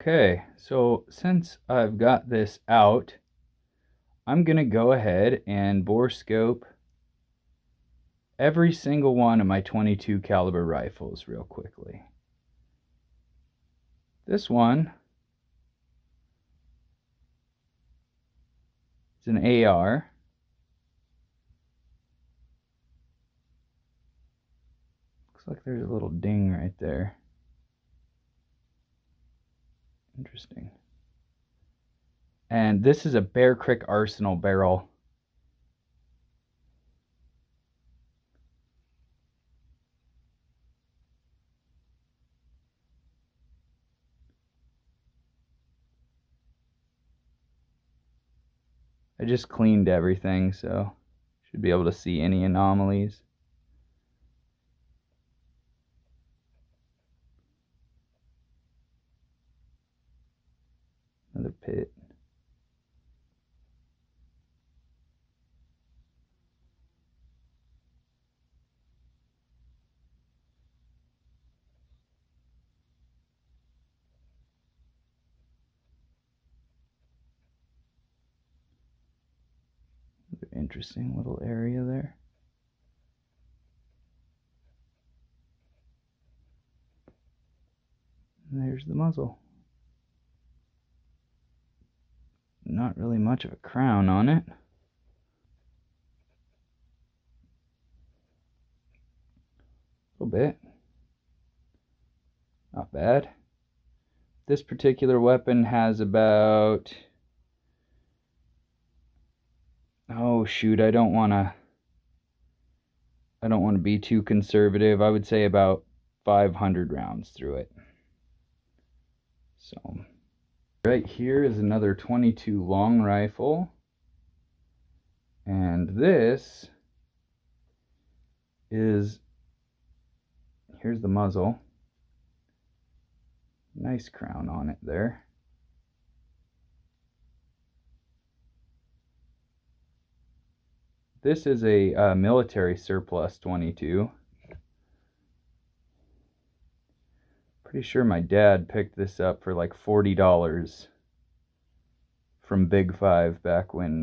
Okay, so since I've got this out, I'm gonna go ahead and bore scope every single one of my 22 caliber rifles real quickly. This one is an AR. Looks like there's a little ding right there. Interesting. And this is a Bear Creek Arsenal barrel. I just cleaned everything, so should be able to see any anomalies. Another pit. Another interesting little area there. And there's the muzzle. Not really much of a crown on it. A little bit. Not bad. This particular weapon has about... Oh shoot, I don't want to be too conservative. I would say about 500 rounds through it. So right here is another 22 long rifle, and this is, here's the muzzle, nice crown on it there. This is a military surplus 22. Pretty sure my dad picked this up for like $40 from Big Five back when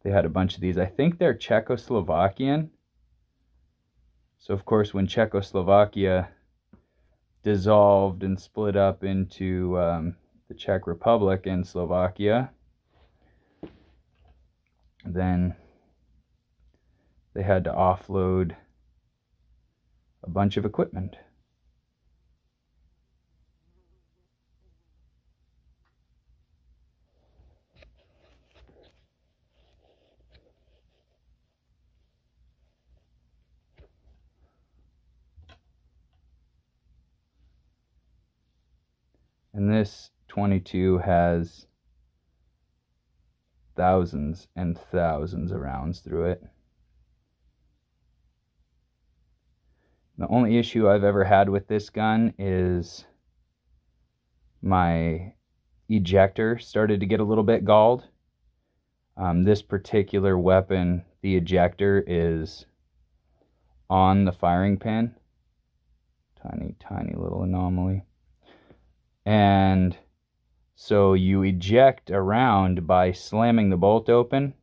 they had a bunch of these. I think they're Czechoslovakian. So of course when Czechoslovakia dissolved and split up into the Czech Republic and Slovakia, then they had to offload a bunch of equipment. And this 22 has thousands and thousands of rounds through it. The only issue I've ever had with this gun is my ejector started to get a little bit galled. This particular weapon, the ejector is on the firing pin. Tiny little anomaly. And so you eject around by slamming the bolt open,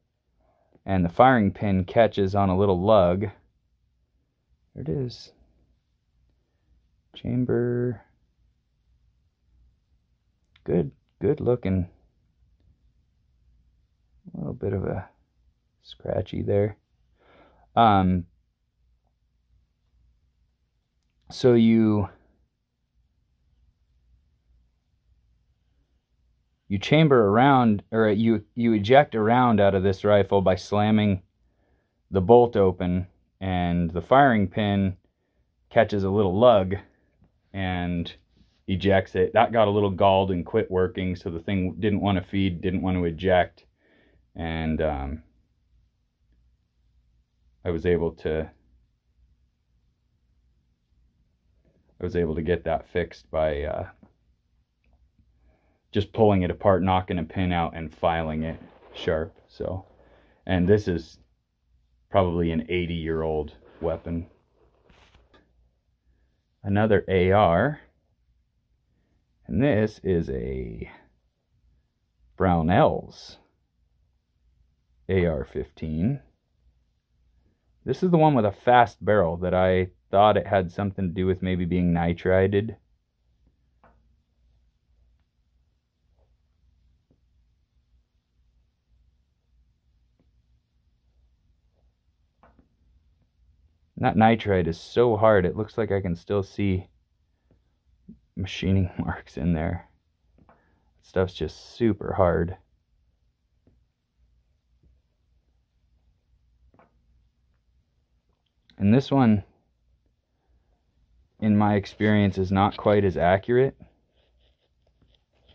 and the firing pin catches on a little lug. There it is. Chamber. Good looking. A little bit of a scratchy there. So you chamber around, or you eject around out of this rifle by slamming the bolt open, and the firing pin catches a little lug and ejects it. That got a little galled and quit working, so the thing didn't want to feed, didn't want to eject, and I was able to get that fixed by just pulling it apart, knocking a pin out, and filing it sharp. So, and this is probably an 80-year-old weapon. Another AR, And this is a Brownells AR-15. This is the one with a fast barrel that I thought it had something to do with maybe being nitrided. That nitride is so hard, it looks like I can still see machining marks in there. Stuff's just super hard. And this one, in my experience, is not quite as accurate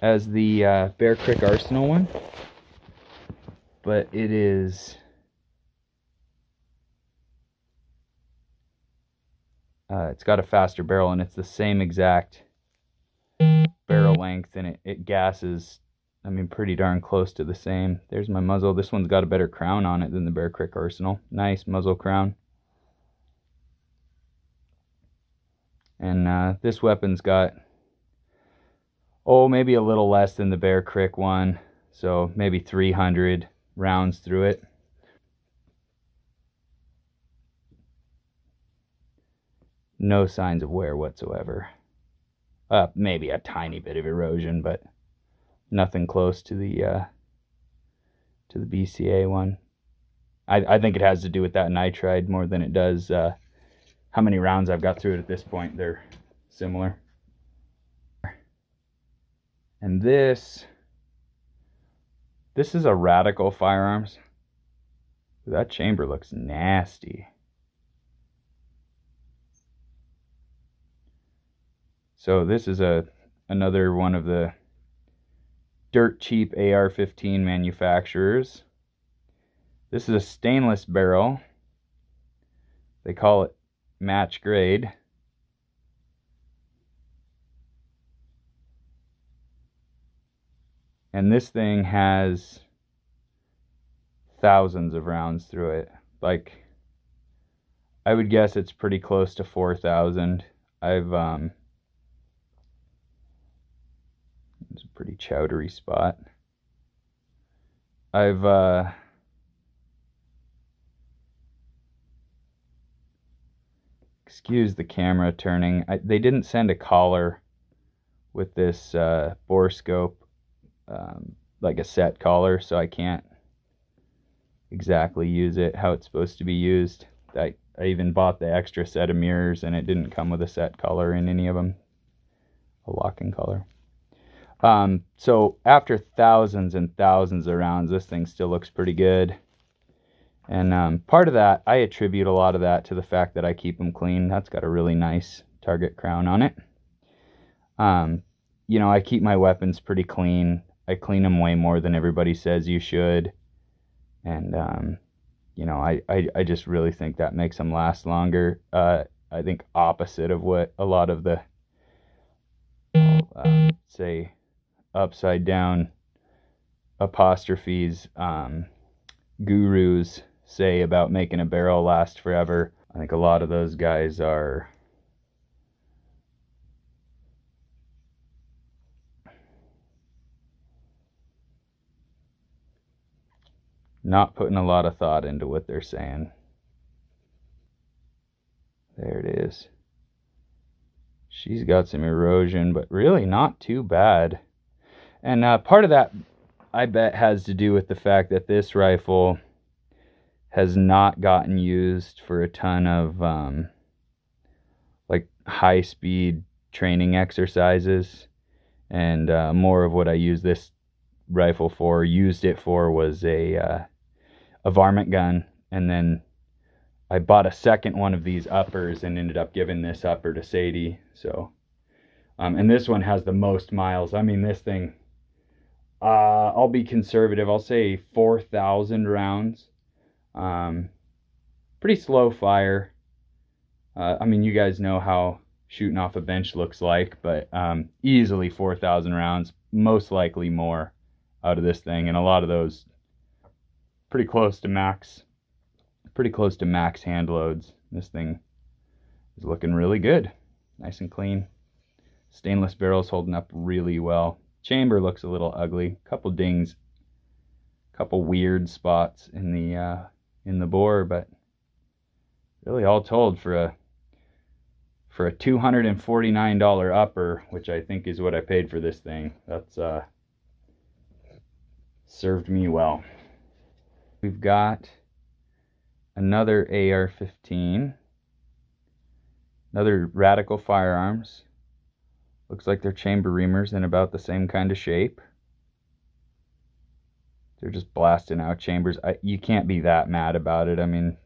as the Bear Creek Arsenal one, but it is it's got a faster barrel, and it's the same exact barrel length, and it gases, I mean, pretty darn close to the same. There's my muzzle. This one's got a better crown on it than the Bear Creek Arsenal. Nice muzzle crown. And this weapon's got, oh, maybe a little less than the Bear Creek one, so maybe 300 rounds through it. No signs of wear whatsoever. Maybe a tiny bit of erosion, but nothing close to the BCA one. I think it has to do with that nitride more than it does how many rounds I've got through it at this point. They're similar. And this is a Radical Firearmes. That chamber looks nasty. So this is another one of the dirt cheap AR-15 manufacturers. This is a stainless barrel. They call it match grade. And this thing has thousands of rounds through it. Like, I would guess it's pretty close to 4,000. It's a pretty chowdery spot. Excuse the camera turning. They didn't send a collar with this bore scope, like a set collar, so I can't exactly use it how it's supposed to be used. I even bought the extra set of mirrors, and it didn't come with a set collar in any of them, a locking collar. So after thousands and thousands of rounds, this thing still looks pretty good. And part of that, I attribute a lot of that to the fact that I keep them clean. That's got a really nice target crown on it. You know, I keep my weapons pretty clean. I clean them way more than everybody says you should. And, you know, I just really think that makes them last longer. I think opposite of what a lot of the, say, upside down apostrophes gurus say about making a barrel last forever. I think a lot of those guys are not putting a lot of thought into what they're saying. There it is. She's got some erosion, but really not too bad. And part of that, I bet, has to do with the fact that this rifle has not gotten used for a ton of like high-speed training exercises. And more of what I used this rifle for, was a varmint gun. And then I bought a second one of these uppers and ended up giving this upper to Sadie. So, and this one has the most miles. I mean, this thing, I'll be conservative. I'll say 4,000 rounds. Pretty slow fire. I mean, you guys know how shooting off a bench looks like, but easily 4,000 rounds, most likely more out of this thing. And a lot of those pretty close to max hand loads. This thing is looking really good. Nice and clean. Stainless barrel's holding up really well. Chamber looks a little ugly. Couple dings, couple weird spots in the bore, but really all told for a $249 upper, which I think is what I paid for this thing, that's served me well. We've got another AR-15, another Radical Firearmes. Looks like they're chamber reamers in about the same kind of shape. They're just blasting out chambers. You can't be that mad about it. I mean,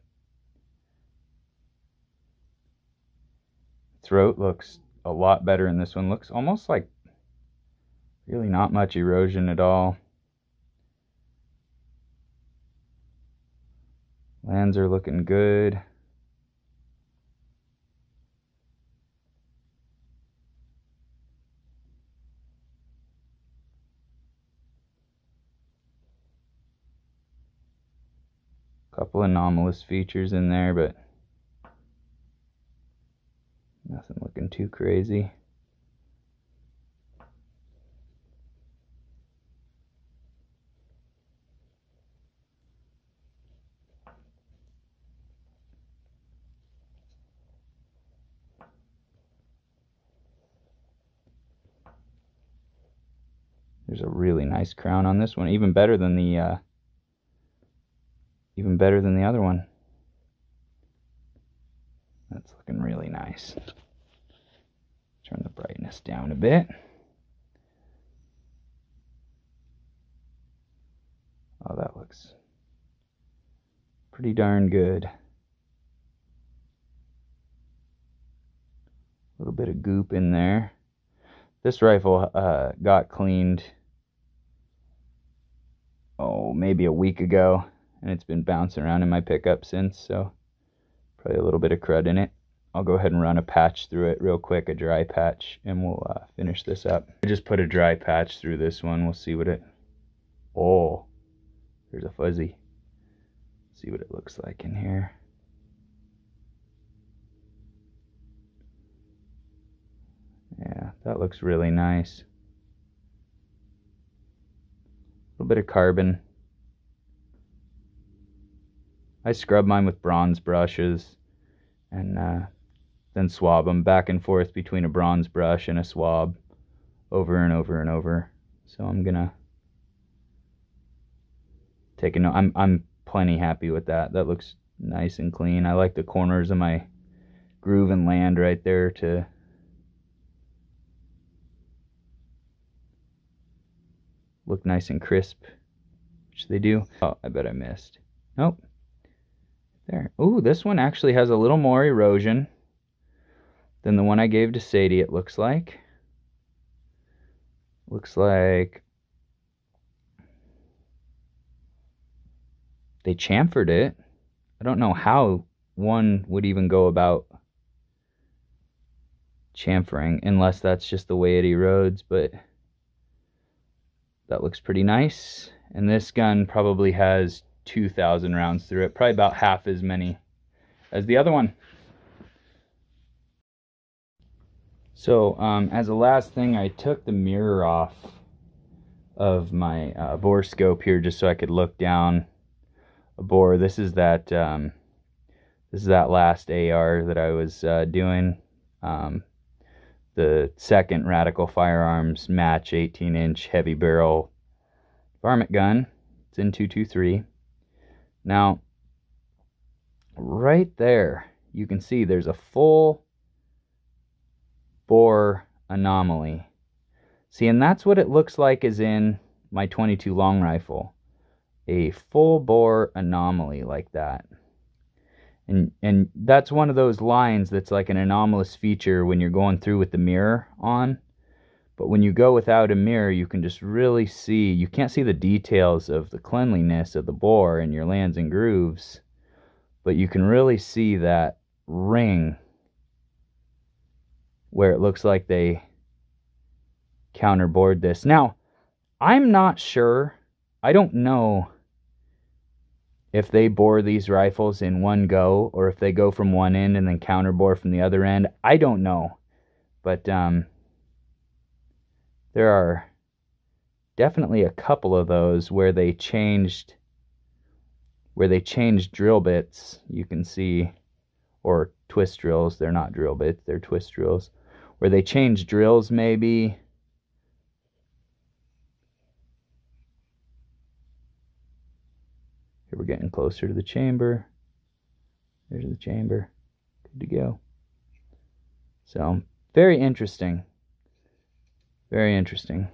throat looks a lot better in this one. Looks almost like really not much erosion at all. Lands are looking good. Couple anomalous features in there, but nothing looking too crazy. There's a really nice crown on this one, even better than the other one. That's looking really nice. Turn the brightness down a bit. Oh, that looks pretty darn good. A little bit of goop in there. This rifle got cleaned, maybe a week ago, and it's been bouncing around in my pickup since, so probably a little bit of crud in it. I'll go ahead and run a patch through it real quick, a dry patch, and we'll finish this up. I just put a dry patch through this one. We'll see what it... Oh, there's a fuzzy. See what it looks like in here. Yeah, that looks really nice. A little bit of carbon. I scrub mine with bronze brushes and then swab them back and forth between a bronze brush and a swab over and over and over. So I'm gonna take a note. I'm plenty happy with that. That looks nice and clean. I like the corners of my groove and land right there to look nice and crisp, which they do. Oh, I bet I missed. Nope. There. Ooh, this one actually has a little more erosion than the one I gave to Sadie, it looks like. Looks like they chamfered it. I don't know how one would even go about chamfering, unless that's just the way it erodes, but that looks pretty nice. And this gun probably has 2,000 rounds through it, probably about half as many as the other one. So as a last thing, I took the mirror off of my bore scope here just so I could look down a bore. This is that last AR that I was doing, the second Radical Firearmes match 18-inch heavy barrel varmint gun. It's in 223. Now, right there, you can see there's a full bore anomaly. See, and that's what it looks like is in my 22 long rifle. A full bore anomaly like that. And that's one of those lines that's like an anomalous feature when you're going through with the mirror on. But when you go without a mirror, you can just really see, you can't see the details of the cleanliness of the bore and your lands and grooves, but you can really see that ring where it looks like they counterbored this. Now, I'm not sure, I don't know if they bore these rifles in one go or if they go from one end and then counterbore from the other end. I don't know, but there are definitely a couple of those where they changed drill bits, you can see, or twist drills. They're not drill bits, they're twist drills, where they changed drills maybe. Here we're getting closer to the chamber. There's the chamber. Good to go. So, very interesting. Very interesting.